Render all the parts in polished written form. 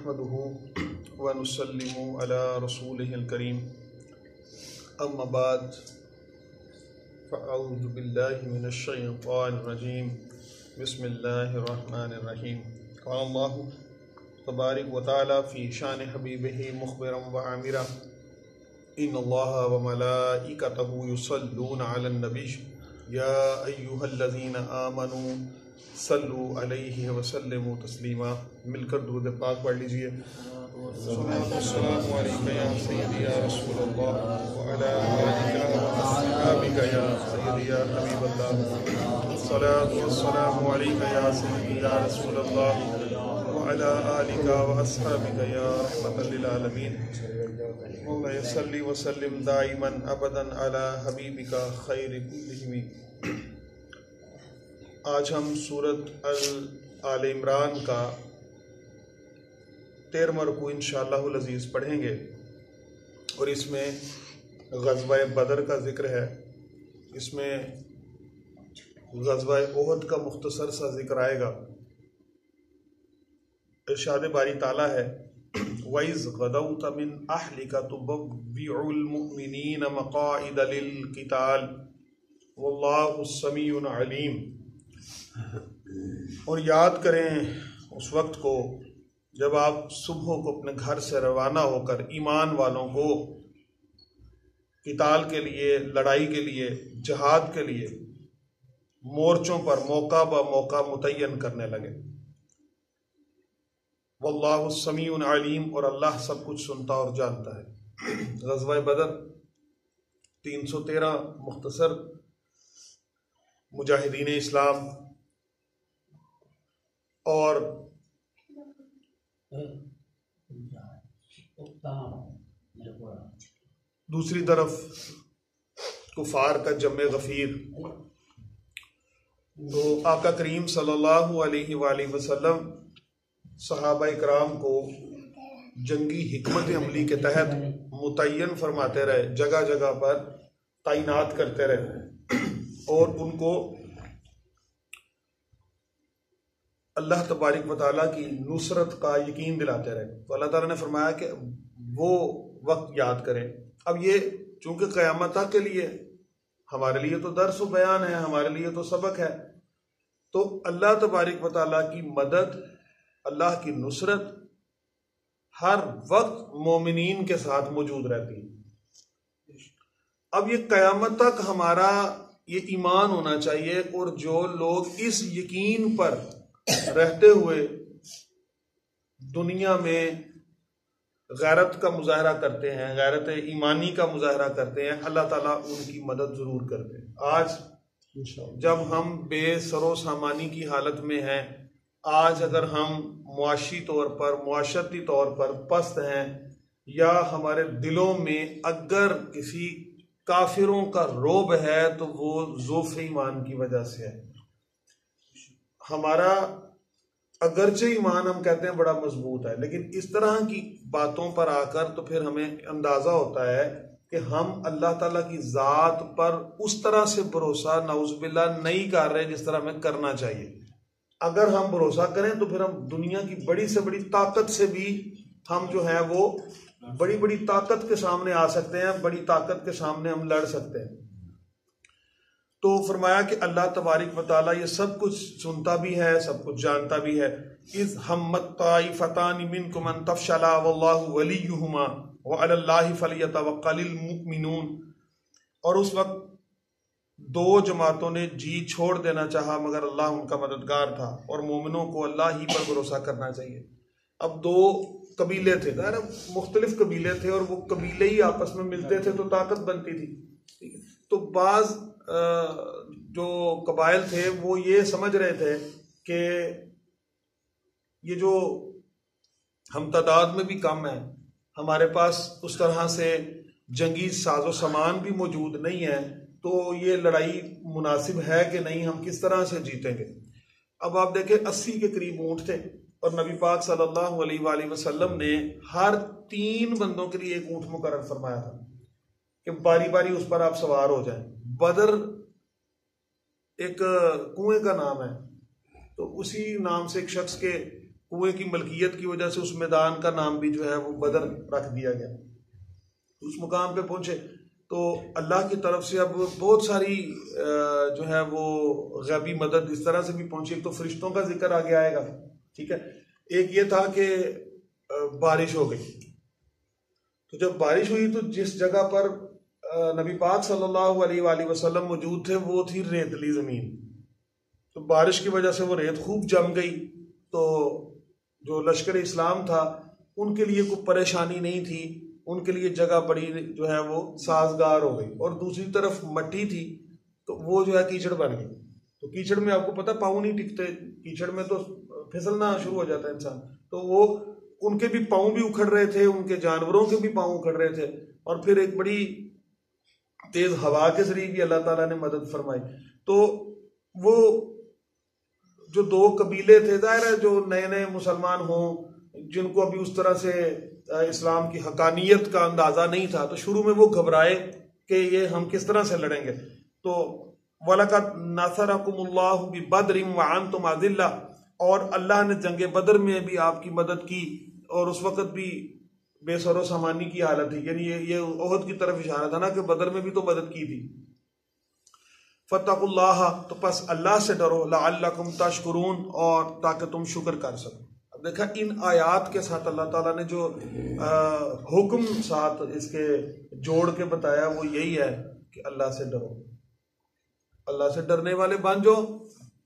नहमदुहु व नुसल्लिमु अला रसूलिहिल करीम अम्मा बाद फ़अऊज़ु बिल्लाहि मिनश शैतानिर रजीम बिस्मिल्लाहिर रहमानिर रहीम क़ाल अल्लाहु तबारक व तआला फ़ी शान हबीबिही मुख़बिरन व आमिरा इन्नल्लाहा व मलाइकतहु युसल्लूना अलन नबी या अय्युहल्लज़ीना आमनू सल्लु अलैहि व सल्लिमू तस्लीमा। मिलकर दुरूद पाक पढ़ लीजिए। अस्सलामु अलैका या सय्यदी या रसूलल्लाह व अला आलिका व अस्हाबिका या सय्यदी या हबीबल्लाह। अस्सलातु वस्सलामु अलैका या सय्यदी या रसूलल्लाह व अला आलिका व अस्हाबिका या रहमतल लिल आलमीन। मौला सल्ली व सल्लिम दाइमन अबदन अला हबीबिका खैरि कुल्लिहिम। आज हम सूरत आल इमरान का 13वां रुकू इंशाअल्लाहुल अज़ीज़ पढ़ेंगे और इसमें ग़ज़वा बदर का ज़िक्र है। इसमें ग़ज़वा ओहद का मुख्तसर सा ज़िक्र आएगा। इरशाद बारी ताला है वइज़ ग़दौत मिन अहलिका तुबव्विउल मुमिनीन मक़ाइद लिल क़िताल वल्लाहु समीउन अलीम। और याद करें उस वक्त को जब आप सुबह को अपने घर से रवाना होकर ईमान वालों को किताल के लिए, लड़ाई के लिए, जहाद के लिए मोर्चों पर मौका ब मौका मुतय्यन करने लगे। वल्लाहु समीउन अलीम, और अल्लाह सब कुछ सुनता और जानता है। ग़ज़वा बदर 313 मुख्तसर मुजाहिदीन इस्लाम और दूसरी तरफ कुफार का जम्मे गफीर। तो आका करीम सल्लल्लाहु अलैहि वसल्लम सहाबा इकराम को जंगी हिकमत अमली के तहत मुतय्यन फरमाते रहे, जगह जगह पर तैनात करते रहे और उनको अल्लाह तबारक व तआला की नुसरत का यकीन दिलाते रहे। तो अल्लाह ताला ने फरमाया कि वो वक्त याद करें। अब ये चूंकि क़यामत तक के लिए, हमारे लिए तो दर्स व बयान है, हमारे लिए तो सबक है। तो अल्लाह तबारक व तआला की मदद, अल्लाह की नुसरत हर वक्त मोमिनीन के साथ मौजूद रहती है। अब ये क़यामत तक हमारा ये ईमान होना चाहिए। और जो लोग इस यकीन पर रहते हुए दुनिया में गैरत का मुजाहरा करते हैं, गैरत ईमानी का मुजाहरा करते हैं, अल्लाह ताला उनकी मदद जरूर करते हैं। आज जब हम बेसरो सामानी की हालत में हैं, आज अगर हम मुआशी तौर पर, मुआशरती तौर पर पस्त हैं, या हमारे दिलों में अगर किसी काफिरों का रोब है तो वो ज़ोफ़ ईमान की वजह से है। हमारा अगरचे ईमान हम कहते हैं बड़ा मजबूत है, लेकिन इस तरह की बातों पर आकर तो फिर हमें अंदाजा होता है कि हम अल्लाह ताला की ज़ात पर उस तरह से भरोसा नाउज़ुबिल्लाह नहीं कर रहे जिस तरह हमें करना चाहिए। अगर हम भरोसा करें तो फिर हम दुनिया की बड़ी से बड़ी ताकत से भी हम जो है वो बड़ी बड़ी ताकत के सामने आ सकते हैं, बड़ी ताकत के सामने हम लड़ सकते हैं। तो फरमाया कि अल्लाह तबारक व तआला ये सब कुछ सुनता भी है, सब कुछ जानता भी है। इज़ हम्मत ताइफतानि मिनकुम अन तफशला वल्लाहु वलियुहुमा व अलल्लाहि फलियतवक्कलिल मुमिनून। और उस वक्त दो जमातों ने जी छोड़ देना चाहा मगर अल्लाह उनका मददगार था, और मोमिनों को अल्लाह ही पर भरोसा करना चाहिए। अब दो कबीले थे, मुख्तलिफ कबीले थे, और वो कबीले ही आपस में मिलते थे तो ताकत बनती थी। तो बाज जो कबाइल थे वो ये समझ रहे थे कि ये जो हम तादाद में भी कम है, हमारे पास उस तरह से जंगी साजो सामान भी मौजूद नहीं है, तो ये लड़ाई मुनासिब है कि नहीं, हम किस तरह से जीतेंगे। अब आप देखें 80 के करीब ऊंट थे, और नबी पाक सल्लल्लाहु अलैहि वसल्लम ने हर 3 बंदों के लिए एक ऊंट मुकर्रर फरमाया था कि बारी बारी उस पर आप सवार हो जाएं। बदर एक कुएं का नाम है, तो उसी नाम से एक शख्स के कुएं की मलकियत की वजह से उस मैदान का नाम भी जो है वो बदर रख दिया गया। उस मुकाम पे पहुंचे तो अल्लाह की तरफ से अब बहुत सारी जो है वो गैबी मदद इस तरह से भी पहुंची। एक तो फरिश्तों का जिक्र आगे आएगा, ठीक है। एक ये था कि बारिश हो गई, तो जब बारिश हुई तो जिस जगह पर नबी पाक सल्लल्लाहु अलैहि वसल्लम मौजूद थे वो थी रेतली ज़मीन। तो बारिश की वजह से वो रेत खूब जम गई, तो जो लश्कर इस्लाम था उनके लिए कोई परेशानी नहीं थी, उनके लिए जगह बड़ी जो है वो साजगार हो गई। और दूसरी तरफ मट्टी थी तो वो जो है कीचड़ बन गई। तो कीचड़ में आपको पता पाँव नहीं टिकते, कीचड़ में तो फिसलना शुरू हो जाता है इंसान। तो वो उनके भी पाँव भी उखड़ रहे थे, उनके जानवरों के भी पाँव उखड़ रहे थे। और फिर एक बड़ी तेज हवा के जरिए भी अल्लाह ताला ने मदद फरमाई। तो वो जो दो कबीले थे, जाहिर है जो नए नए मुसलमान हों, जिनको अभी उस तरह से इस्लाम की हकानियत का अंदाजा नहीं था, तो शुरू में वो घबराए कि ये हम किस तरह से लड़ेंगे। तो वलक़द नसरकुमुल्लाहु बिबद्रिन व अंतुम अज़िल्ला, और अल्लाह ने जंगे बदर में भी आपकी मदद की और उस वक़्त भी बेसरो सामानी की हालत थी। यानी ये ओहद की तरफ इशारा था ना कि बदर में भी तो मदद की थी। फत्तकुल्लाह, तो बस अल्लाह से डरो, लअल्लकुम तशकुरून, और ताकि तुम शुक्र कर सको। अब देखा इन आयात के साथ अल्लाह ताला ने जो हुक्म साथ इसके जोड़ के बताया वो यही है कि अल्लाह से डरो। अल्लाह से डरने वाले बन जाओ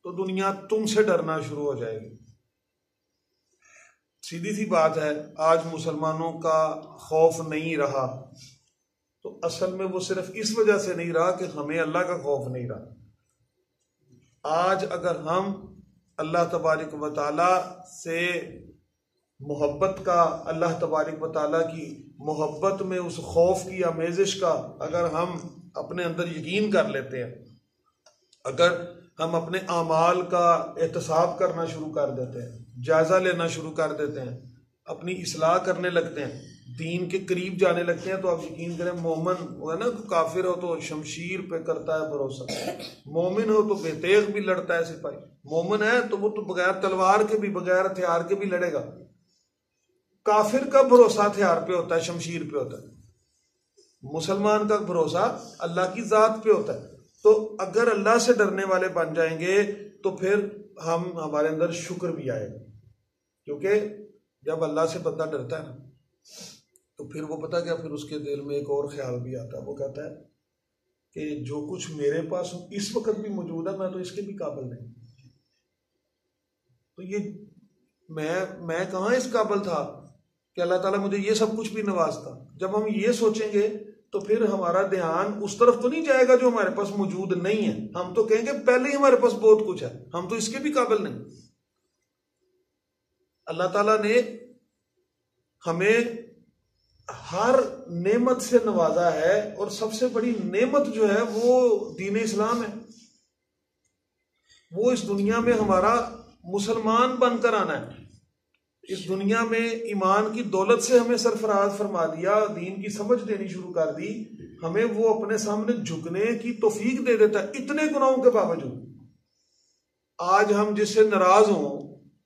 तो दुनिया तुमसे डरना शुरू हो जाएगी। सीधी सी बात है, आज मुसलमानों का खौफ नहीं रहा तो असल में वो सिर्फ इस वजह से नहीं रहा कि हमें अल्लाह का खौफ नहीं रहा। आज अगर हम अल्लाह तबारक व तआला से मोहब्बत का, अल्लाह तबारक व तआला की मोहब्बत में उस खौफ की आमेज़िश का अगर हम अपने अंदर यकीन कर लेते हैं, अगर हम अपने आमाल का एहतसाब करना शुरू कर देते हैं, जायजा लेना शुरू कर देते हैं, अपनी इस्लाह करने लगते हैं, दीन के करीब जाने लगते हैं, तो आप यकीन करें मोमिन है ना, काफिर हो तो शमशीर पे करता है भरोसा, मोमिन हो तो बेतेग भी लड़ता है सिपाही, मोमिन है तो वो तो बगैर तलवार के भी, बगैर हथियार के भी लड़ेगा। काफिर का भरोसा हथियार पे होता है, शमशीर पे होता है। मुसलमान का भरोसा अल्लाह की जात पे होता है। तो अगर अल्लाह से डरने वाले बन जाएंगे तो फिर हमारे अंदर शुक्र भी आएगा, क्योंकि जब अल्लाह से बंदा डरता है ना तो फिर वो पता क्या, फिर उसके दिल में एक और ख्याल भी आता है। वो कहता है कि जो कुछ मेरे पास इस वक्त भी मौजूद है मैं तो इसके भी काबिल नहीं, तो ये मैं कहाँ इस काबिल था कि अल्लाह ताला मुझे ये सब कुछ भी नवाजता। जब हम ये सोचेंगे तो फिर हमारा ध्यान उस तरफ तो नहीं जाएगा जो हमारे पास मौजूद नहीं है। हम तो कहेंगे पहले ही हमारे पास बहुत कुछ है, हम तो इसके भी काबिल नहीं। अल्लाह ताला ने हमें हर नेमत से नवाजा है और सबसे बड़ी नेमत जो है वो दीन इस्लाम है। वो इस दुनिया में हमारा मुसलमान बनकर आना है। इस दुनिया में ईमान की दौलत से हमें सरफराज फरमा दिया, दीन की समझ देनी शुरू कर दी, हमें वो अपने सामने झुकने की तौफीक दे देता है इतने गुनाहों के बावजूद। आज हम जिससे नाराज हों,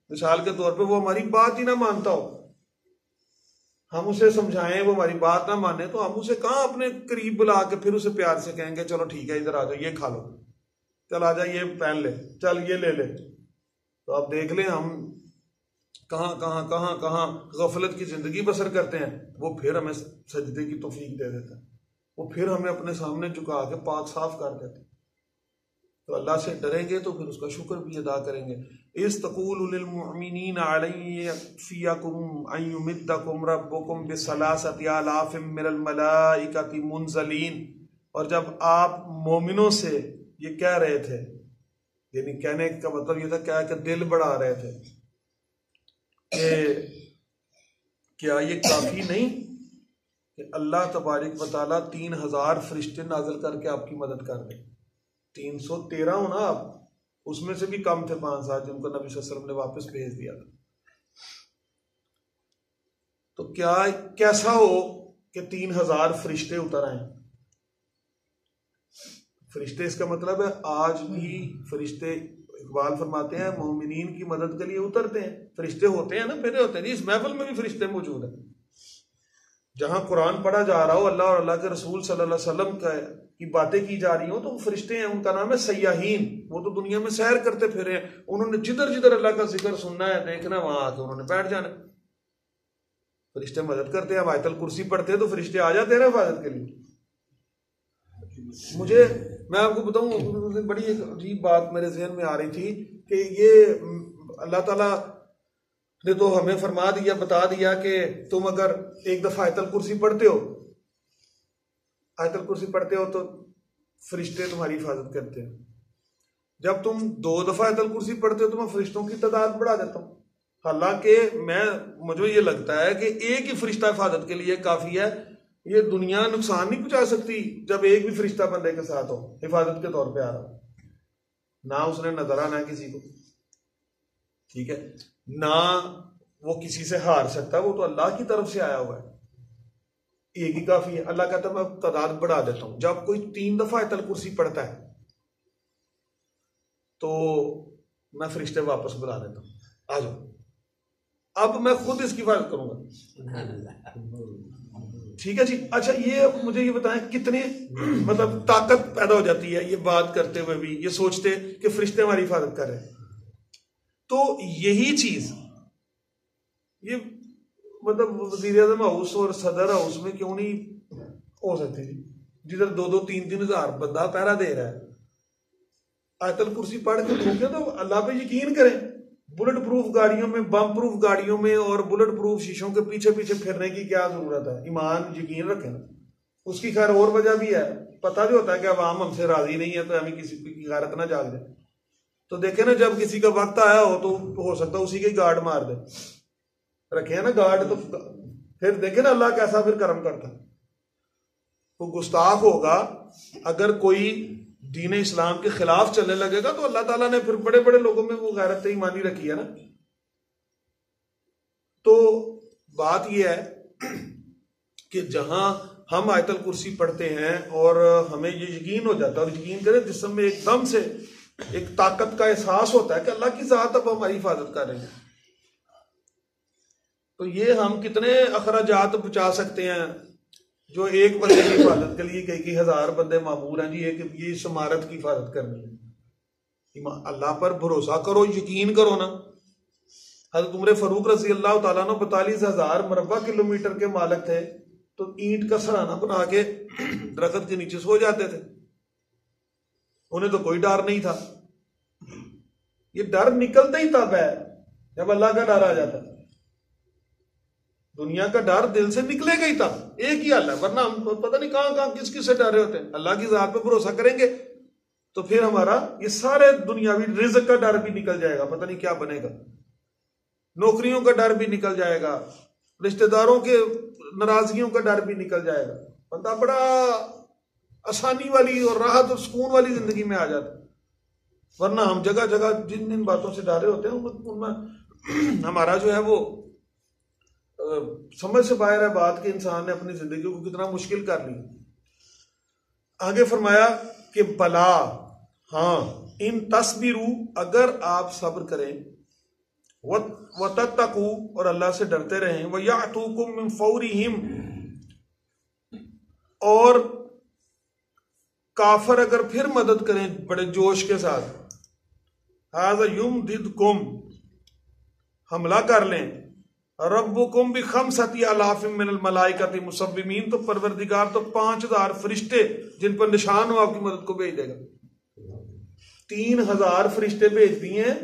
मिसाल के तौर पे वो हमारी बात ही ना मानता हो, हम उसे समझाएं वो हमारी बात ना माने, तो हम उसे कहाँ अपने करीब बुला के फिर उसे प्यार से कहेंगे चलो ठीक है इधर आ जाओ, ये खा लो, चल आ जा ये पहन ले, चल ये ले ले। तो आप देख लें हम कहाँ कहाँ कहाँ कहाँ गफलत की जिंदगी बसर करते हैं। वो फिर हमें सजदे की तौफीक दे देता है, वो फिर हमें अपने सामने झुका के पाक साफ कर देता है। तो अल्लाह से डरेंगे तो फिर उसका शुक्र भी अदा करेंगे। इस्तक़ूलु लिल मुअमिनीना अलय्यफ़ियकुम अन युमिद्दकुम रब्बुकुम बिसलासति आलाफ़िम मिनल मलाइकति मुनज़लीन। और जब आप मोमिनों से ये कह रहे थे, यानी कहने का मतलब ये था क्या कि दिल बढ़ा रहे थे कि क्या ये काफी नहीं कि अल्लाह तबारक व तआला 3000 फरिश्ते नाज़िल करके आपकी मदद कर दे। 313 हो ना आप, उसमें से भी कम थे 5-7 जिनको नबी सल्लल्लाहु अलैहि वसल्लम ने वापस भेज दिया था। तो क्या कैसा हो कि 3000 फरिश्ते उतर आए। फरिश्ते इसका मतलब है आज भी फरिश्ते इकबाल फरमाते हैं मोमिनीन की मदद के लिए उतरते हैं, फरिश्ते होते हैं ना, फिर होते हैं। इस महफिल में भी फरिश्ते मौजूद हैं। जहां कुरान पढ़ा जा रहा हो, अल्लाह और अल्लाह के रसूल सल्लल्लाहु अलैहि वसल्लम की बातें की जा रही हो, तो फरिश्ते हैं, उनका नाम है सयाहीन। वो तो दुनिया में सैर करते फिरे हैं, उन्होंने जिधर जिधर अल्लाह का जिक्र सुनना है, देखना, वहां आके उन्होंने बैठ जाना। फरिश्ते मदद करते हैं। आयतल कुर्सी पढ़ते हैं तो फरिश्ते आ जाते हैं ना हिफाजत के लिए। मुझे, मैं आपको बताऊं, बड़ी एक अजीब बात मेरे जहन में आ रही थी कि ये अल्लाह ताला ने तो हमें फरमा दिया, बता दिया कि तुम अगर एक दफा आयतल कुर्सी पढ़ते हो, आयतल कुर्सी पढ़ते हो तो फरिश्ते तुम्हारी हिफाजत करते हैं। जब तुम 2 दफा आयतल कुर्सी पढ़ते हो तो मैं फरिश्तों की तादाद बढ़ा देता हूं। हालांकि मुझे ये लगता है कि एक ही फरिश्ता हिफाजत के लिए काफी है। ये दुनिया नुकसान नहीं पहुंचा सकती जब एक भी फरिश्ता बंदे के साथ हो, हिफाजत के तौर पे आ रहा, ना उसने नजर आना किसी को, ठीक है, ना वो किसी से हार सकता, वो तो अल्लाह की तरफ से आया हुआ है, एक ही काफी है। अल्लाह कहता है मैं तादाद बढ़ा देता हूं। जब कोई 3 दफा आयतल कुर्सी पढ़ता है तो मैं फरिश्ते वापस बुला देता हूं, आ जाओ, अब मैं खुद इसकी हिफाजत करूंगा। ठीक है जी। अच्छा, ये मुझे ये बताएं कितने मतलब ताकत पैदा हो जाती है ये बात करते हुए भी, ये सोचते कि फरिश्ते हमारी हिफाजत कर रहे हैं। तो यही चीज ये मतलब वजीर आजम हाउस और सदर हाउस में क्यों नहीं हो सकती, जिधर 2-2, 3-3 हजार बंदा पहरा दे रहा है। आयतल कुर्सी पढ़ के ठोके तो अल्लाह पे यकीन करें। बुलेट प्रूफ गाड़ियों में, बम प्रूफ गाड़ियों में और बुलेट प्रूफ शीशों के पीछे पीछे फिरने की क्या जरूरत है? ईमान यकीन रखें ना। उसकी खैर और वजह भी है, पता भी होता है कि अवाम हमसे राजी नहीं है तो हमें किसी की गैरत ना जाग दे। तो देखे ना, जब किसी का वक्त आया हो तो हो सकता है उसी के गार्ड मार दे, रखे ना गार्ड, तो फिर देखे ना अल्लाह कैसा फिर कर्म करता है। तो गुस्ताख होगा अगर कोई दीन इस्लाम के खिलाफ चलने लगेगा, तो अल्लाह ताला ने फिर बड़े बड़े लोगों में वो गैरत ईमानी रखी है ना। तो बात यह है कि जहां हम आयतल कुर्सी पढ़ते हैं और हमें ये यकीन हो जाता है, और यकीन करें जिस्म में एकदम से एक ताकत का एहसास होता है कि अल्लाह की जात अब हमारी हिफाजत कर रही है, तो ये हम कितने अखराजात बचा सकते हैं। जो एक बंदे की हिफाजत के लिए कई हजार बंदे मामूर हैं जी, ये इस इमारत की हिफाजत करनी है। अल्लाह पर भरोसा करो, यकीन करो ना। हज़रत उमर फारूक रज़ी अल्लाह तआला अन्हु 42,000 मरबा किलोमीटर के मालिक थे, तो ईंट का सराहना बना के दरख्त के नीचे सो जाते थे, उन्हें तो कोई डर नहीं था। ये डर निकलता ही तब है जब अल्लाह का डर आ जाता है। दुनिया का डर दिल से निकलेगा ही तब, एक ही हाल है, वरना हम पता नहीं कहां कहां किस किस से डर रहे होते हैं। अल्लाह की जात पे भरोसा करेंगे तो फिर हमारा ये सारे दुनियावी रिज़्क का डर भी निकल जाएगा, पता नहीं क्या बनेगा, नौकरियों का डर भी निकल जाएगा, रिश्तेदारों के नाराजगियों का डर भी निकल जाएगा। बंदा बड़ा आसानी वाली और राहत और सुकून वाली जिंदगी में आ जाता है। वरना हम जगह जगह जिन जिन बातों से डरे होते हैं उनमें हमारा जो है वो समझ से बाहर है बात कि इंसान ने अपनी जिंदगी को कितना मुश्किल कर ली। आगे फरमाया कि बला, हाँ, इन तस्बीरू, अगर आप सब्र करें, व तत्तकू, और अल्लाह से डरते रहें, व यातूकुम मिन फौरिहिम, और काफर अगर फिर मदद करें बड़े जोश के साथ, हाज़ा युमदिदकुम, हमला कर लें, रब्बुकुम भी खमसती अलाफिम मिनल मलाइकति मुसव्विमीन, तो परवरदिगार तो 5,000 फरिश्ते जिन पर निशान हो आपकी मदद को भेज देगा। 3,000 फरिश्ते भेज दिए हैं,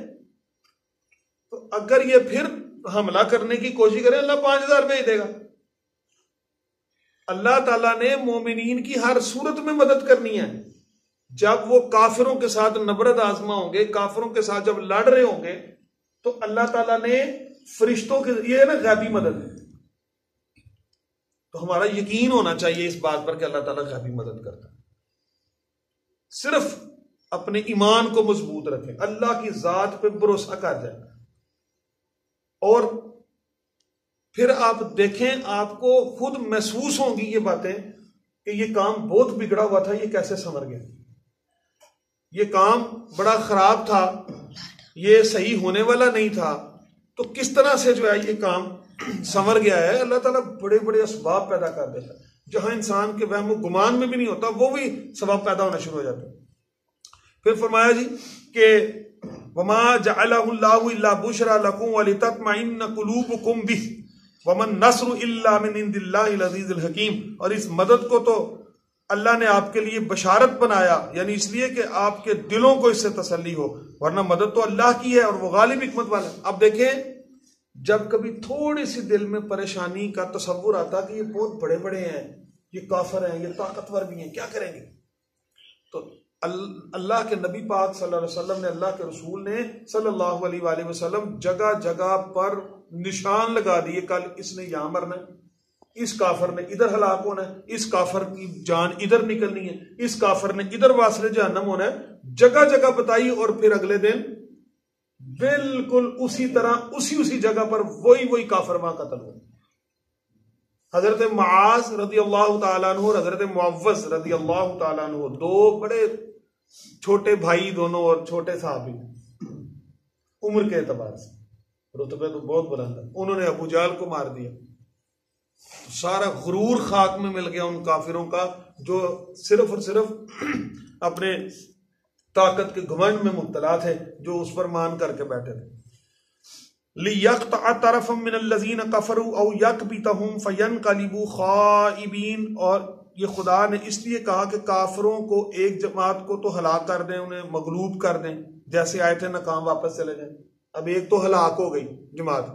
तो अगर ये फिर हमला करने की कोशिश करें, अल्लाह 5,000 भेज देगा। अल्लाह ताला ने मोमिनीन की हर सूरत में मदद करनी है। जब वो काफिरों के साथ नबरद आजमा होंगे, काफिरों के साथ जब लड़ रहे होंगे, तो अल्लाह ताला ने फरिश्तों के, ये है ना गैबी मदद, तो हमारा यकीन होना चाहिए इस बात पर कि अल्लाह ताला गैबी मदद करता है। सिर्फ अपने ईमान को मजबूत रखें, अल्लाह की जात पे भरोसा कर जाए, और फिर आप देखें, आपको खुद महसूस होंगी ये बातें कि ये काम बहुत बिगड़ा हुआ था, ये कैसे संवर गया। ये काम बड़ा खराब था, ये सही होने वाला नहीं था, तो किस तरह से जो है ये काम संवर गया है। अल्लाह ताला बड़े बड़े असबाब पैदा कर देता है, जहां इंसान के वहम गुमान में भी नहीं होता वो भी सबब पैदा होना शुरू हो जाता है। फिर फरमाया जी कि वमा जअलहुल्लाहु इल्ला बुशरा लकुम वलितत्मइन्न कुलूबुकुम बिह वमन नस्रु इल्ला मिन इंदिल्लाहिल अज़ीज़िल हकीम। और इस मदद को तो अल्लाह ने आपके लिए बशारत बनाया, यानी इसलिए कि आपके दिलों को इससे तसल्ली हो, वरना मदद तो अल्लाह की है और वो गालिब हिकमत वाला है। अब देखें, जब कभी थोड़ी सी दिल में परेशानी का तसव्वुर आता कि ये बहुत बड़े बड़े हैं, ये काफिर हैं, ये ताकतवर भी हैं, क्या करेंगे, तो अल्लाह के नबी पाक सल्लल्लाहु अलैहि वसल्लम ने, अल्लाह के रसूल ने सल्लल्लाहु अलैहि वसल्लम जगह जगह पर निशान लगा दिए, कल इसने यहां मरना है, इस काफर ने इधर हलाक होना है, इस काफर की जान इधर निकलनी है, इस काफर ने इधर वासले जहन्नम होना है, जगह जगह बताई। और फिर अगले दिन बिल्कुल उसी तरह उसी जगह पर वही काफर वहां कत्ल हुआ। हजरत मुआज रदी अल्लाह तआला अन्हु और हजरत मुअव्वज रदी अल्लाह तआला अन्हु, दो बड़े छोटे भाई दोनों और छोटे साहबी, उम्र के एतबार से रुतबे तो बहुत बुलंद है। उन्होंने अबू जहल को मार दिया, सारा गुरूर खाक में मिल गया उन काफिरों का, जो सिर्फ और सिर्फ अपने ताकत के घमंड में मुब्तला थे, जो उस पर मान करके बैठे थे। लियक़्तअ तरफ़म मिनल्लज़ीना कफ़रू औ यकबितहुम फ़यनक़लिबू ख़ाइबीन। और ये खुदा ने इसलिए कहा कि काफिरों को एक जमात को तो हलाक कर दें, उन्हें मगलूब कर दें, जैसे आए थे नाकाम वापस चले जाए। अब एक तो हलाक हो गई जमात,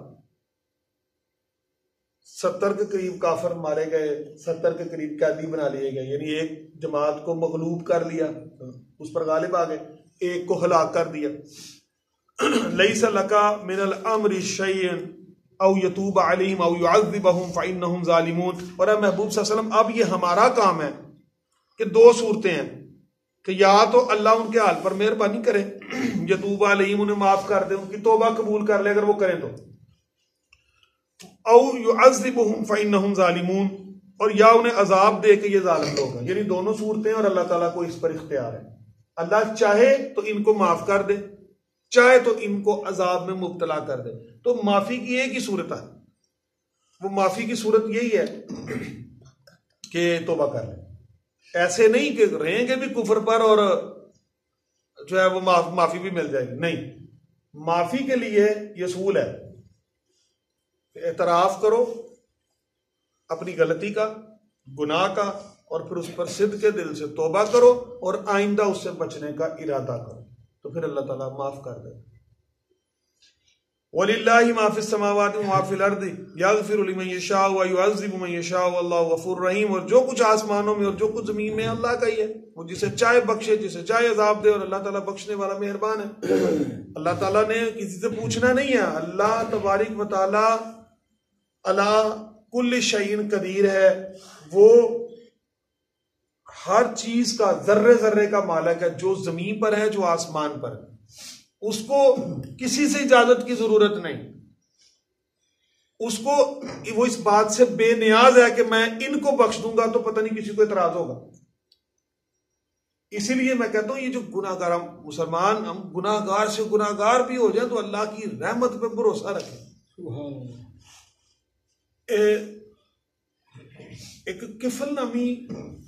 70 के करीब काफिर मारे गए, 70 के करीब कैदी बना लिए गए, यानी एक जमात को मगलूब कर लिया, उस पर गालिब आ गए, एक को हलाक कर दिया। लैसा लका मिनल अम्रि शैअन औ यतूब अलैहिम औ युअज़्ज़िबहुम फइन्नहुम ज़ालिमून। और महबूब सल्लल्लाहु अलैहि वसल्लम, अब ये हमारा काम है कि दो सूरतें हैं कि या तो अल्लाह उनके हाल पर मेहरबानी करे, यतूब अलैहिम, उन्हें माफ कर दे, उनकी तौबा कबूल कर ले अगर वो करें तो, औ युअज़्ज़िबहुम फइन्नहुम ज़ालिमून, और या उन्हें अजाब दे के ये जालिम लोग हैं। यानी दोनों सूरतें, और अल्लाह ताला को इस पर इख्तियार है। अल्लाह चाहे तो इनको माफ कर दे, चाहे तो इनको अजाब में मुब्तला कर दे। तो माफी की एक ही सूरत है, वो माफी की सूरत यही है कि तौबा कर ले। ऐसे नहीं कि रहेंगे भी कुफर पर और जो है वो माफी भी मिल जाएगी, नहीं। माफी के लिए ये असूल है, एतराफ करो अपनी गलती का, गुनाह का, और फिर उस पर सिद्ध के दिल से तौबा करो और आइंदा उससे बचने का इरादा करो, तो फिर अल्लाह ताला माफ कर दे। वलिल्लाहि मा फिस समावाति व मा फिल अर्दि यगफिरु लिमन यशाउ व युअज़्ज़िबु मन यशाउ वल्लाहु गफूरुर रहीम। और जो कुछ आसमानों में और जो कुछ जमीन में अल्लाह का ही है, वो जिसे चाहे बख्शे, जिसे चाहे अजाब दे, और अल्लाह ताला बख्शने वाला मेहरबान है। अल्लाह ताला ने किसी से पूछना नहीं है, अल्लाह तबारिक व तआला अला कुल्ल शैइन कदीर है, वो हर चीज का जर्रे जर्रे का मालिक है, जो जमीन पर है, जो आसमान पर है, उसको किसी से इजाजत की जरूरत नहीं। उसको वो इस बात से बेनियाज है कि मैं इनको बख्श दूंगा तो पता नहीं किसी को इतराज होगा। इसीलिए मैं कहता हूं, ये जो गुनाहगार, हम मुसलमान, हम गुनाहगार से गुनाहगार भी हो जाए तो अल्लाह की रहमत पे भरोसा रखें। एक किफल नामी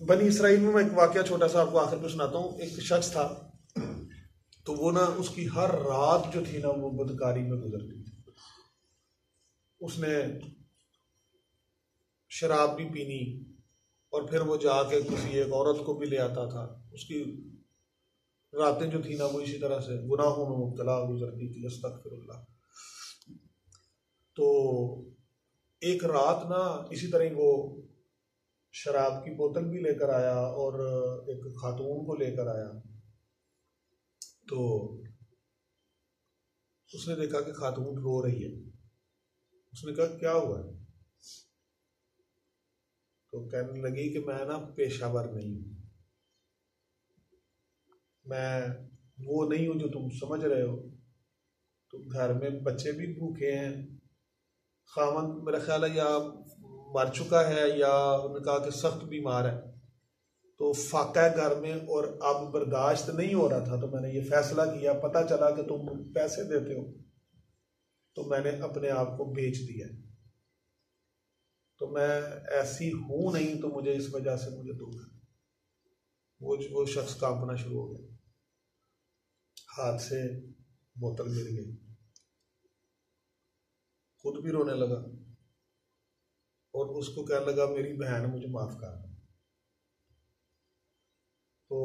बनी इसराइल में, मैं एक वाकया छोटा सा आपको आखिर में सुनाता हूँ। एक शख्स था, तो वो ना, उसकी हर रात जो थी ना, वो बदकारी में गुजरती थी। उसने शराब भी पीनी, और फिर वो जाके किसी एक औरत को भी ले आता था। उसकी रातें जो थी ना, वो इसी तरह से गुनाहों में मुब्तला गुजरती थी। अस्तगफिरुल्लाह। तो एक रात ना इसी तरह वो शराब की बोतल भी लेकर आया और एक खातून को लेकर आया। तो उसने देखा कि खातून रो रही है। उसने कहा क्या हुआ है? तो कहने लगी कि मैं ना पेशावर नहीं हूं, मैं वो नहीं हूं जो तुम समझ रहे हो। तो घर में बच्चे भी भूखे हैं, खामन मेरा ख्याल है या मर चुका है या उन्होंने कहा कि सख्त बीमार है। तो फाका घर में और अब बर्दाश्त नहीं हो रहा था, तो मैंने ये फैसला किया, पता चला कि तुम पैसे देते हो, तो मैंने अपने आप को बेच दिया। तो मैं ऐसी हूं नहीं, तो मुझे इस वजह से मुझे दुख है। वो शख्स कांपना शुरू हो गया, हाथ से बोतल गिर गई, खुद भी रोने लगा और उसको कहने लगा मेरी बहन मुझे माफ कर दो। तो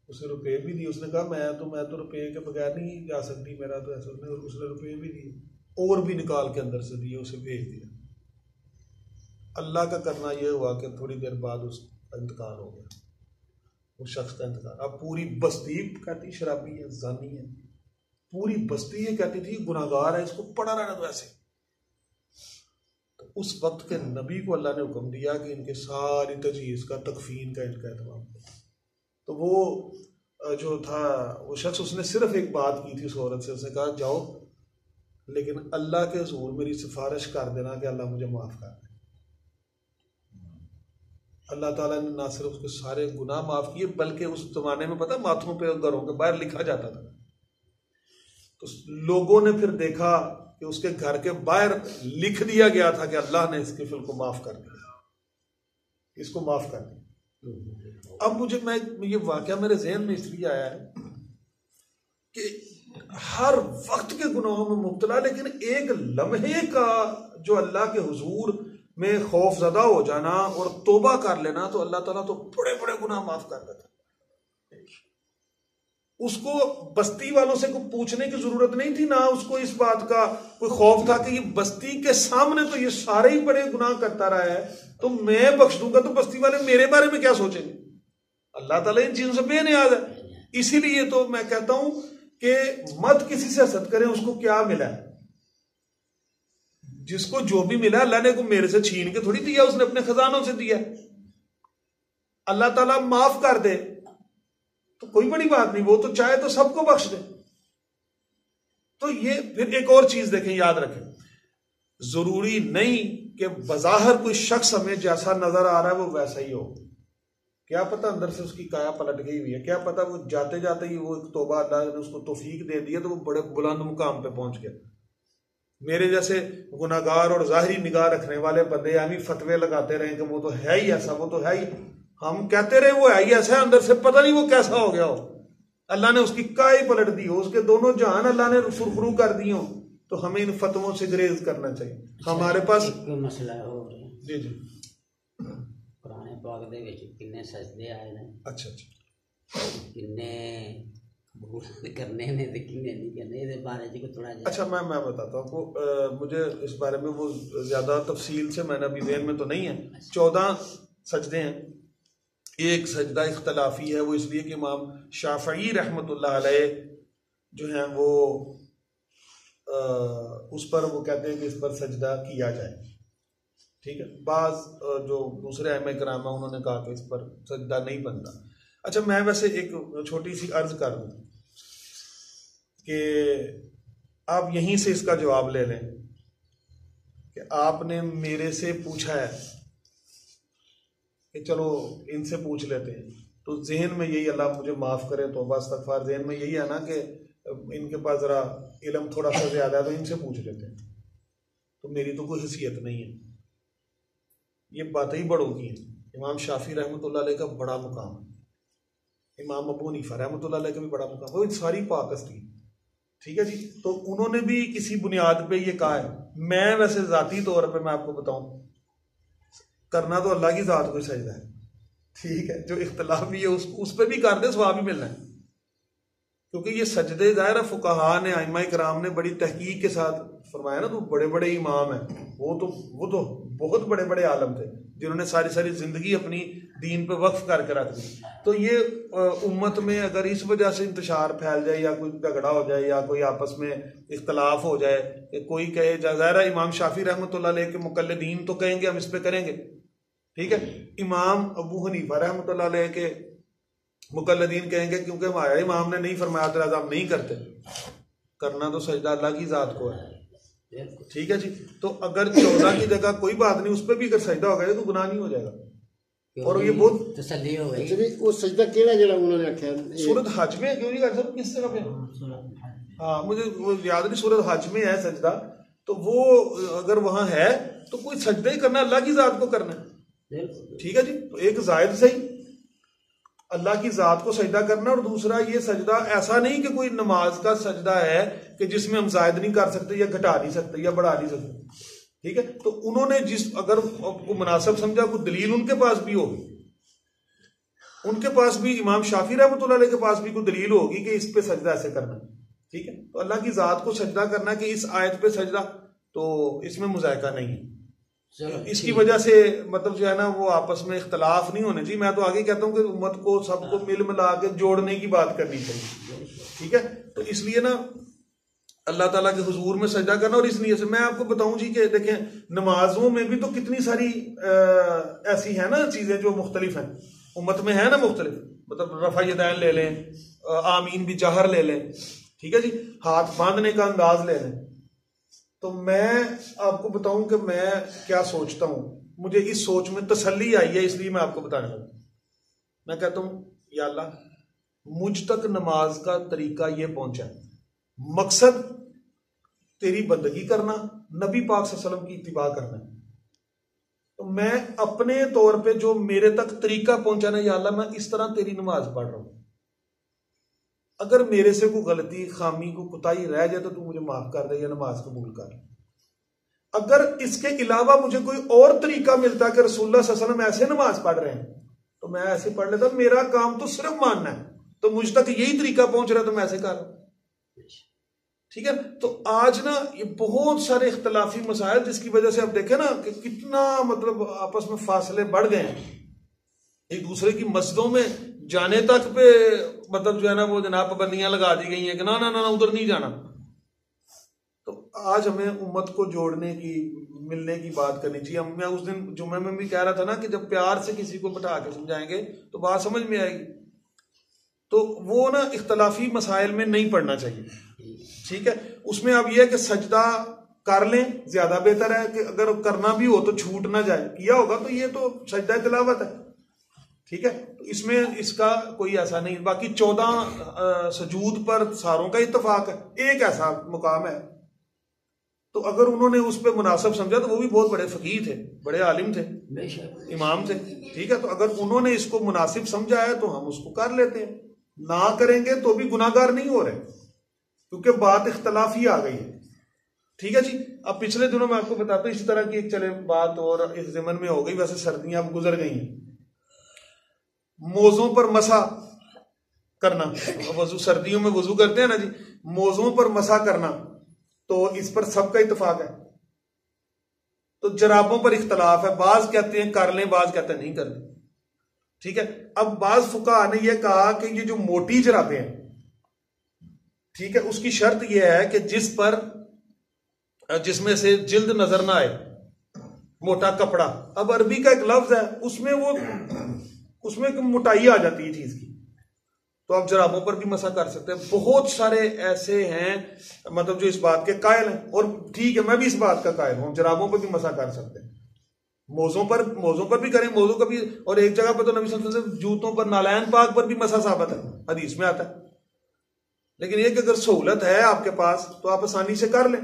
उसने रुपए भी दिए। उसने कहा मैं तो रुपए के बगैर नहीं जा सकती, मेरा तो ऐसा। उसने रुपए भी दिए और भी निकाल के अंदर से दिए, उसे भेज दिया। अल्लाह का करना यह हुआ कि थोड़ी देर बाद उसका इंतकाल हो गया, उस शख्स का इंतकाल। अब पूरी बस्ती कहती शराबी है, जानी है, पूरी बस्ती ये कहती थी गुनाहगार है, इसको पड़ा रहना दो ऐसे। तो उस वक्त के नबी को अल्लाह ने हुक्म दिया कि इनके सारी तजहीज का, तकफीन का इनका एहतमाम करो। तो वो जो था वो शख्स, उसने सिर्फ एक बात की थी उस औरत से, उसने कहा जाओ लेकिन अल्लाह के हुजूर मेरी सिफारिश कर देना कि अल्लाह मुझे माफ कर दे। अल्लाह ताला ने ना सिर्फ उसके सारे गुनाह माफ किए, बल्कि उस जमाने में पता माथों पे घरों के बाहर लिखा जाता था। तो लोगों ने फिर देखा कि उसके घर के बाहर लिख दिया गया था कि अल्लाह ने इस किफिल को माफ कर दिया, इसको माफ कर दिया। अब मैं ये वाकया मेरे जहन में इसलिए आया है कि हर वक्त के गुनाहों में मुब्तला, लेकिन एक लम्हे का जो अल्लाह के हुजूर में खौफ ज़दा हो जाना और तौबा कर लेना, तो अल्लाह ताला तो बड़े बड़े गुनाह माफ कर देता। उसको बस्ती वालों से कोई पूछने की जरूरत नहीं थी, ना उसको इस बात का कोई खौफ था कि ये बस्ती के सामने तो ये सारे ही बड़े गुनाह करता रहा है, तो मैं बख्श दूंगा तो बस्ती वाले मेरे बारे में क्या सोचेंगे। अल्लाह ताला इन चीजों से बेनियाज है। इसीलिए तो मैं कहता हूं कि मत किसी से हसद करें, उसको क्या मिला है, जिसको जो भी मिला अल्लाह ने को मेरे से छीन के थोड़ी दिया, उसने अपने खजानों से दिया। अल्लाह ताला माफ कर दे तो कोई बड़ी बात नहीं, वो तो चाहे तो सबको बख्श दे। तो ये फिर एक और चीज देखें, याद रखें, जरूरी नहीं कि बज़ाहिर कोई शख्स हमें जैसा नजर आ रहा है वो वैसा ही हो। क्या पता अंदर से उसकी काया पलट गई हुई है, क्या पता वो जाते जाते ही वो एक तौबा अल्लाह ने उसको तौफीक दे दिया तो वो बड़े बुलंद मुकाम पे पहुंच गया। मेरे जैसे गुनाहगार और जाहिरी निगाह रखने वाले बंदे यानी फतवे लगाते रहे कि वो तो है ही ऐसा, वो तो है ही, हम कहते रहे वो है ही ऐसा, अंदर से पता नहीं वो कैसा हो गया हो। अल्लाह ने उसकी काई पलट दी हो, उसके दोनों जहान अल्लाह ने सुरखरू कर दी हो। तो हमें इन फतवों से ग्रेज करना चाहिए। हमारे पास मसला हो जी जी पुराने पाक दे विच किन्ने सजदे आए ने, अच्छा अच्छा, किन्ने करने ने ते किन्ने नहीं करने, इहदे बारे च थोड़ा जिहा। अच्छा मैं बताता हूँ आपको, मुझे इस बारे में वो ज्यादा तफसील से मैंने अभी ज़हन में तो नहीं है। 14 सजदे हैं। एक सजदा इख्तलाफी है, वो इसलिए कि इमाम शाफई रहमतुल्लाह अलैह जो है वो उस पर वो कहते हैं कि इस पर सजदा किया जाए, ठीक है। बाज जो दूसरे अहम कराम है उन्होंने कहा कि इस पर सजदा नहीं बनता। अच्छा, मैं वैसे एक छोटी सी अर्ज कर दूं कि आप यहीं से इसका जवाब ले लें कि आपने मेरे से पूछा है कि चलो इनसे पूछ लेते हैं, तो जहन में यही, अल्लाह मुझे माफ़ करे, तौबा इस्तग़फ़ार, जहन में यही है ना कि इनके पास ज़रा इल्म थोड़ा सा ज़्यादा है तो इनसे पूछ लेते हैं, तो मेरी तो कोई हैसियत नहीं है। ये बातें ही बड़ों की हैं। इमाम शाफी रहमतुल्लाह अलैह का बड़ा मुकाम है, इमाम अबू हनीफा रहमतुल्लाह अलैह का भी बड़ा मुकाम, वो सारी पाकिस्तान, ठीक है जी। तो उन्होंने भी किसी बुनियाद पे ये कहा है। मैं वैसे ज़ाती तौर पे मैं आपको बताऊं, करना तो अल्लाह की ज़ात को सजदा है, ठीक है। जो इख्तलाफ भी है उस पर भी कर दे, सवाब भी मिलना है, क्योंकि ये सजदे ज़ाहिर फुकहा ने, आइमा इकराम ने बड़ी तहकीक के साथ फरमाया ना। तो बड़े बड़े इमाम हैं, वो तो बहुत बड़े बड़े आलम थे जिन्होंने सारी सारी जिंदगी अपनी दीन पे वक्फ करके रख दी। तो ये उम्मत में अगर इस वजह से इंतशार फैल जाए या कोई झगड़ा हो जाए या कोई आपस में इख्तलाफ हो जाए कि कोई कहे, ज़ाहिर इमाम शाफी रहमतुल्लाह अलैह के मुकल्लिदीन तो कहेंगे हम इस पे करेंगे, ठीक है। इमाम अबू हनीफा रहमतुल्लाह अलैह के मुकल्लिदीन कहेंगे क्योंकि हमारे इमाम ने नहीं फरमाया तो हम नहीं करते। करना तो सजदा अल्लाह की ज़ात को है, ठीक है जी। तो अगर 14 की जगह कोई बात नहीं, उस पर भी अगर सजदा हो गया तो गुनाह नहीं हो जाएगा। और ये बहुत तसल्ली हो गई। अच्छा जी, वो सजदा केड़ा जेड़ा उन्होंने आख्या सूरत हज में क्यों नहीं कर सकते किस जगह पे? हाँ मुझे वो याद नहीं, सूरत हज में है सजदा, तो वो अगर वहां है तो कोई सजदा ही करना, अल्लाह की जात को करना है। ठीक है जी, तो एक जायद सही अल्लाह की जात को सजदा करना, और दूसरा ये सजदा ऐसा नहीं कि कोई नमाज का सजदा है कि जिसमें हम जायद नहीं कर सकते या घटा नहीं सकते या बढ़ा नहीं सकते। ठीक है, तो उन्होंने जिस अगर को मुनासिब समझा, कोई दलील उनके पास भी होगी, उनके पास भी इमाम शाफी रहमतुल्लाह अलैह के पास भी कोई दलील होगी कि इस पे सजदा ऐसे करना। ठीक है, तो अल्लाह की जात को सजदा करना कि इस आयत पे सजदा, तो इसमें मुजायका नहीं है। इसकी वजह से मतलब जो है ना वो आपस में इख्तलाफ नहीं होने चाहिए। मैं तो आगे कहता हूँ कि उम्मत को सबको मिल मिला के जोड़ने की बात करनी चाहिए। ठीक है, तो इसलिए ना अल्लाह ताला के हुजूर में सजदा करना, और इसलिए से मैं आपको बताऊं जी कि देखें नमाजों में भी तो कितनी सारी ऐसी है ना चीजें जो मुख्तलिफ हैं, उम्मत में है ना मुख्तलिफ, मतलब रफ़ा यदैन ले लें, आमीन भी जहर ले लें, ठीक है जी, हाथ बांधने का अंदाज ले लें। तो मैं आपको बताऊं कि मैं क्या सोचता हूं, मुझे इस सोच में तसल्ली आई है, इसलिए मैं आपको बताने लगा। मैं कहता हूं या अल्लाह मुझ तक नमाज का तरीका ये पहुंचा, मकसद तेरी बंदगी करना, नबी पाक सल्लल्लाहु अलैहि वसल्लम की इत्तिबा करना, तो मैं अपने तौर पे जो मेरे तक तरीका पहुंचाना, या अल्लाह मैं इस तरह तेरी नमाज पढ़ रहा हूं, अगर मेरे से कोई गलती खामी को कुताही रह जाए तो तू मुझे माफ कर दे या नमाज कबूल कर। अगर इसके अलावा मुझे कोई और तरीका मिलता कि रसूलुल्लाह सल्लल्लाहु अलैहि वसल्लम ऐसे नमाज पढ़ रहे हैं तो मैं ऐसे पढ़ लेता। मेरा काम तो सिर्फ मानना है, तो मुझ तक यही तरीका पहुंच रहा है तो मैं ऐसे कर रहा हूं। ठीक है, तो आज ना ये बहुत सारे इख्तलाफी मसाइल जिसकी वजह से आप देखें ना कि कितना मतलब आपस में फासले बढ़ गए हैं, एक दूसरे की मस्जिदों में जाने तक पे मतलब जो है ना वो जनाब पाबंदियां लगा दी गई हैं कि ना ना ना उधर नहीं जाना। तो आज हमें उम्मत को जोड़ने की, मिलने की बात करनी चाहिए। मैं उस दिन जुम्मे में भी कह रहा था ना कि जब प्यार से किसी को बैठा के समझाएंगे तो बात समझ में आएगी। तो वो ना इख्तलाफी मसाइल में नहीं पड़ना चाहिए। ठीक है, उसमें अब यह है कि सजदा कर लें, ज्यादा बेहतर है कि अगर करना भी हो तो छूट ना जाए, किया होगा तो ये तो सजदा तिलावत है। ठीक है, तो इसमें इसका कोई ऐसा नहीं। बाकी 14 सजूद पर सारों का इत्तेफाक है, एक ऐसा मुकाम है, तो अगर उन्होंने उस पर मुनासिब समझा तो वो भी बहुत बड़े फकीर थे, बड़े आलिम थे, इमाम थे। ठीक है, तो अगर उन्होंने इसको मुनासिब समझा है तो हम उसको कर लेते हैं, ना करेंगे तो भी गुनाहगार नहीं हो रहे, क्योंकि बात इख्तलाफी आ गई है। ठीक है जी, अब पिछले दिनों में आपको बताता हूँ इसी तरह की एक चले बात और इस ज़मन में हो गई, वैसे सर्दियां अब गुजर गई हैं। मोज़ों पर मसा करना, वजू सर्दियों में वजू करते हैं ना जी, मोज़ों पर मसा करना, तो इस पर सबका इत्तेफाक है। तो जराबों पर इख्तलाफ है, बाज कहते हैं कर लें, बाज कहते हैं नहीं कर लें। ठीक है, अब बाज फुकाहा ने यह कहा कि ये जो मोटी जराबें हैं, ठीक है, उसकी शर्त यह है कि जिसमें से जिल्द नजर ना आए, मोटा कपड़ा। अब अरबी का एक लफ्ज है, उसमें मोटाई आ जाती है चीज की, तो आप जराबों पर भी मसा कर सकते हैं। बहुत सारे ऐसे हैं मतलब जो इस बात के कायल हैं, और ठीक है मैं भी इस बात का कायल हूं, जराबों पर भी मसा कर सकते हैं, मोज़ों पर भी करें, मोज़ों का भी। और एक जगह पर तो नबी सल्लल्लाहु अलैहि वसल्लम जूतों पर, नालैन पाक पर भी मसा साबित है, हदीस में आता है। लेकिन यह कि अगर सहूलत है आपके पास तो आप आसानी से कर लें।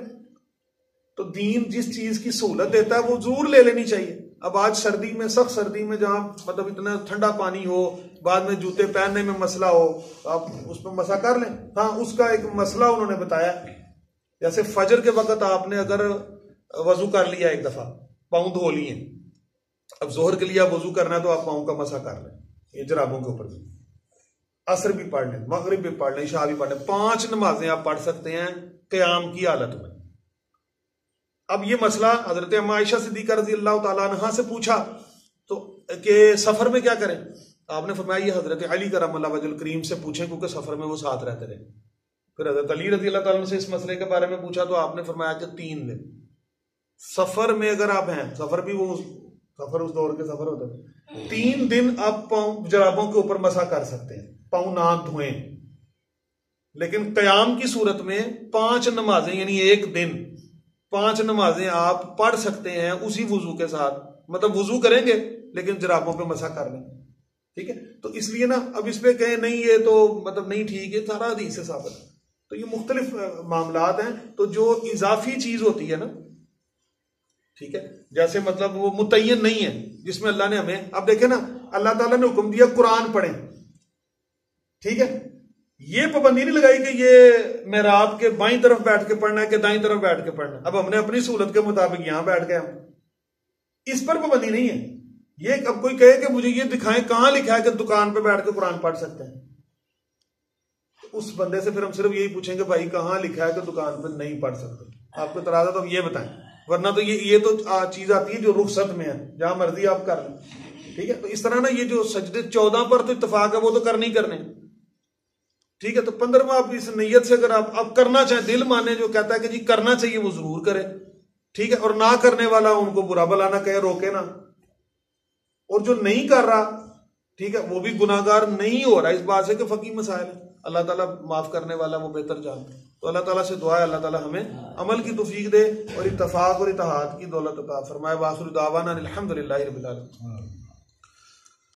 तो दीन जिस चीज की सहूलत देता है वो जरूर ले लेनी चाहिए। अब आज सर्दी में, सख्त सर्दी में, जहां मतलब इतना ठंडा पानी हो, बाद में जूते पहनने में मसला हो, आप उस पर मसा कर लें। हाँ, उसका एक मसला उन्होंने बताया, जैसे फजर के वक्त आपने अगर वजू कर लिया एक दफा, पाँव धो लिए, अब जोहर के लिए आप वजू करना है तो आप पाँव का मसा कर लें, ये जराबों के ऊपर भी। असर भी पढ़ लें, मगरिब भी पढ़ लें, इशा भी पढ़ लें, 5 नमाजें आप पढ़ सकते हैं क़याम की हालत में। अब ये मसला हजरत अम्मा आयशा सिद्दीक़ा रज़ी अल्लाह तआला अन्हा से पूछा तो कि सफर में क्या करें। आपने फरमाया ये हजरत अली करमल्लाहु वजहुल करीम से पूछें, क्योंकि सफर में वो साथ रहते रहे। फिर हजरत अली रज़ी अल्लाह तआला से इस मसले के बारे में पूछा तो आपने फरमाया कि 3 दिन सफर में अगर आप हैं, सफर भी वो सफर उस दौर के सफर होता है, 3 दिन आप पाँव जराबों के ऊपर मसा कर सकते हैं, पाँव ना धोएं। लेकिन क़याम की सूरत में 5 नमाजें यानी एक दिन 5 नमाजें आप पढ़ सकते हैं उसी वुजू के साथ, मतलब वुजू करेंगे लेकिन जराबों पे मसा कर लें, ठीक है। तो इसलिए ना अब इस पे कहें नहीं ये तो मतलब नहीं ठीक है, सारा हदीस से साबित है। तो ये मुख्तलिफ मामलात हैं। तो जो इजाफी चीज होती है ना, ठीक है, जैसे मतलब वो मुतय्यन नहीं है जिसमें अल्लाह ने हमें, अब देखे ना अल्लाह ताला ने हुक्म दिया कुरान पढ़ें, ठीक है, ये पाबंदी नहीं लगाई कि ये मेहराब के बाईं तरफ बैठ के पढ़ना है कि दाईं तरफ बैठ के पढ़ना है। अब हमने अपनी सहूलत के मुताबिक यहां बैठ गए, हम इस पर पाबंदी नहीं है। ये अब कोई कहे कि मुझे ये दिखाएं कहां लिखा है कि दुकान पे बैठ के कुरान पढ़ सकते हैं, तो उस बंदे से फिर हम सिर्फ यही पूछेंगे भाई कहां लिखा है कि दुकान पे नहीं पढ़ सकते, आपको तराजा तो ये बताएं, वरना तो ये तो चीज आती है जो रुखसत में है, जहां मर्जी आप कर लें, ठीक है। तो इस तरह ना ये जो सजदे 14 पर तो इत्तेफाक है, वो तो करने ही करने, ठीक है। तो 15वां आप इस नीयत से अगर आप करना चाहें, दिल माने जो कहता है कि जी करना चाहिए वो जरूर करे, ठीक है, और ना करने वाला उनको बुरा भला ना कहे, रोके ना, और जो नहीं कर रहा, ठीक है, वो भी गुनाहगार नहीं हो रहा, इस बात से कि फकी मसाइल है, अल्लाह ताला माफ करने वाला, वो बेहतर जानता है। तो अल्लाह ताला से दुआ है अल्लाह ताला हमें अमल की तौफीक दे और इत्तफाक और इत्तेहाद की दौलत अता फरमाए। वाखिर दावाना अल्हम्दुलिल्लाहि रब्बिल आलमीन।